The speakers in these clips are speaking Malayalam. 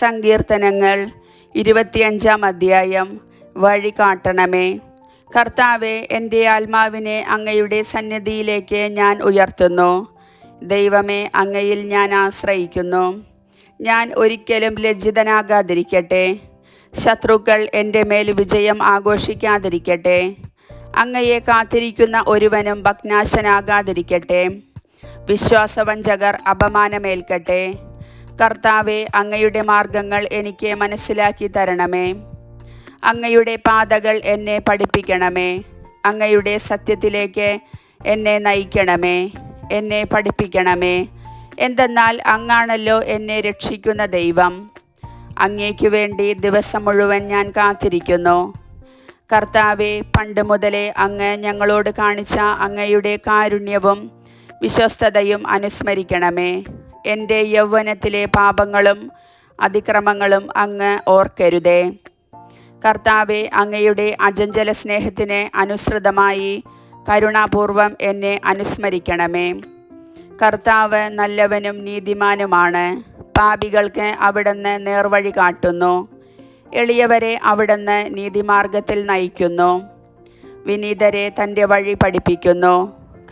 സങ്കീർത്തനങ്ങൾ 25-ാം അധ്യായം. വഴി കാട്ടണമേ. കർത്താവേ, എൻ്റെ ആത്മാവിനെ അങ്ങയുടെ സന്നിധിയിലേക്ക് ഞാൻ ഉയർത്തുന്നു. ദൈവമേ, അങ്ങയിൽ ഞാൻ ആശ്രയിക്കുന്നു. ഞാൻ ഒരിക്കലും ലജ്ജിതനാകാതിരിക്കട്ടെ. ശത്രുക്കൾ എൻ്റെ മേൽ വിജയം ആഘോഷിക്കാതിരിക്കട്ടെ. അങ്ങയെ കാത്തിരിക്കുന്ന ഒരുവനും ഭഗ്നാശനാകാതിരിക്കട്ടെ. വിശ്വാസവഞ്ചകർ അപമാനമേൽക്കട്ടെ. കർത്താവേ, അങ്ങയുടെ മാർഗങ്ങൾ എനിക്ക് മനസ്സിലാക്കി തരണമേ. അങ്ങയുടെ പാതകൾ എന്നെ പഠിപ്പിക്കണമേ. അങ്ങയുടെ സത്യത്തിലേക്ക് എന്നെ നയിക്കണമേ. എന്നെ പഠിപ്പിക്കണമേ. എന്തെന്നാൽ അങ്ങാണല്ലോ എന്നെ രക്ഷിക്കുന്ന ദൈവം. അങ്ങേക്കു വേണ്ടി ദിവസം മുഴുവൻ ഞാൻ കാത്തിരിക്കുന്നു. കർത്താവേ, പണ്ട് മുതലേ അങ്ങ് ഞങ്ങളോട് കാണിച്ച അങ്ങയുടെ കാരുണ്യവും വിശ്വസ്തതയും അനുസ്മരിക്കണമേ. എൻ്റെ യൗവനത്തിലെ പാപങ്ങളും അതിക്രമങ്ങളും അങ്ങ് ഓർക്കരുതേ. കർത്താവെ, അങ്ങയുടെ അചഞ്ചല സ്നേഹത്തിന് അനുസൃതമായി കരുണാപൂർവം എന്നെ അനുസ്മരിക്കണമേ. കർത്താവ് നല്ലവനും നീതിമാനുമാണ്. പാപികൾക്ക് അവിടുന്ന് നേർവഴി കാട്ടുന്നു. എളിയവരെ അവിടുന്ന് നീതിമാർഗത്തിൽ നയിക്കുന്നു. വിനീതരെ തൻ്റെ വഴി പഠിപ്പിക്കുന്നു.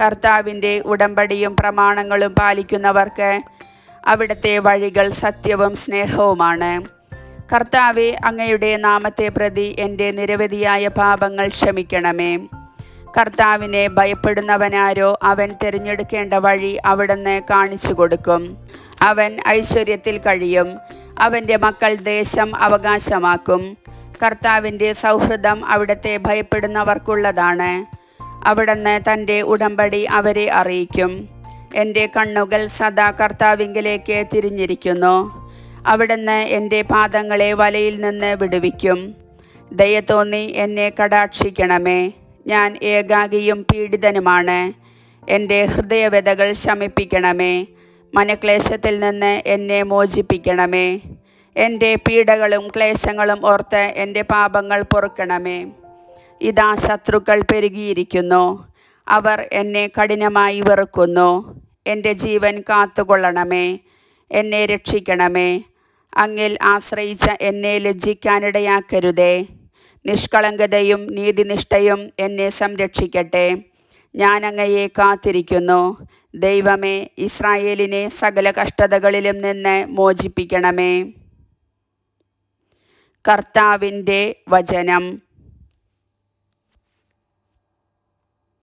കർത്താവിൻ്റെ ഉടമ്പടിയും പ്രമാണങ്ങളും പാലിക്കുന്നവർക്ക് അവിടുത്തെ വഴികൾ സത്യവും സ്നേഹവുമാണ്. കർത്താവെ, അങ്ങയുടെ നാമത്തെ പ്രതി എൻ്റെ നിരവധിയായ പാപങ്ങൾ ക്ഷമിക്കണമേ. കർത്താവിനെ ഭയപ്പെടുന്നവനാരോ അവൻ തിരഞ്ഞെടുക്കേണ്ട വഴി അവിടുന്ന് കാണിച്ചു കൊടുക്കും. അവൻ ഐശ്വര്യത്തിൽ കഴിയും. അവൻ്റെ മക്കൾ ദേശം അവകാശമാക്കും. കർത്താവിൻ്റെ സൗഹൃദം അവിടുത്തെ ഭയപ്പെടുന്നവർക്കുള്ളതാണ്. അവിടുന്ന് തൻ്റെ ഉടമ്പടി അവരെ അറിയിക്കും. എൻ്റെ കണ്ണുകൾ സദാ കർത്താവിങ്കലേക്ക് തിരിഞ്ഞിരിക്കുന്നു. അവിടുന്ന് എൻ്റെ പാദങ്ങളെ വലയിൽ നിന്ന് വിടുവിക്കും. ദയ തോന്നി എന്നെ കടാക്ഷിക്കണമേ. ഞാൻ ഏകാകിയും പീഡിതനുമാണ്. എൻ്റെ ഹൃദയവ്യതകൾ ശമിപ്പിക്കണമേ. മനക്ലേശത്തിൽ നിന്ന് എന്നെ മോചിപ്പിക്കണമേ. എൻ്റെ പീഡകളും ക്ലേശങ്ങളും ഓർത്ത് എൻ്റെ പാപങ്ങൾ പൊറുക്കണമേ. ഇതാ, ശത്രുക്കൾ പെരുകിയിരിക്കുന്നു. അവർ എന്നെ കഠിനമായി വെറുക്കുന്നു. എൻ്റെ ജീവൻ കാത്തുകൊള്ളണമേ. എന്നെ രക്ഷിക്കണമേ. അങ്ങിൽ ആശ്രയിച്ച എന്നെ ലജ്ജിക്കാനിടയാക്കരുതേ. നിഷ്കളങ്കതയും നീതിനിഷ്ഠയും എന്നെ സംരക്ഷിക്കട്ടെ. ഞാൻ അങ്ങയെ കാത്തിരിക്കുന്നു. ദൈവമേ, ഇസ്രായേലിനെ സകല കഷ്ടതകളിലും നിന്ന് മോചിപ്പിക്കണമേ. കർത്താവിൻ്റെ വചനം.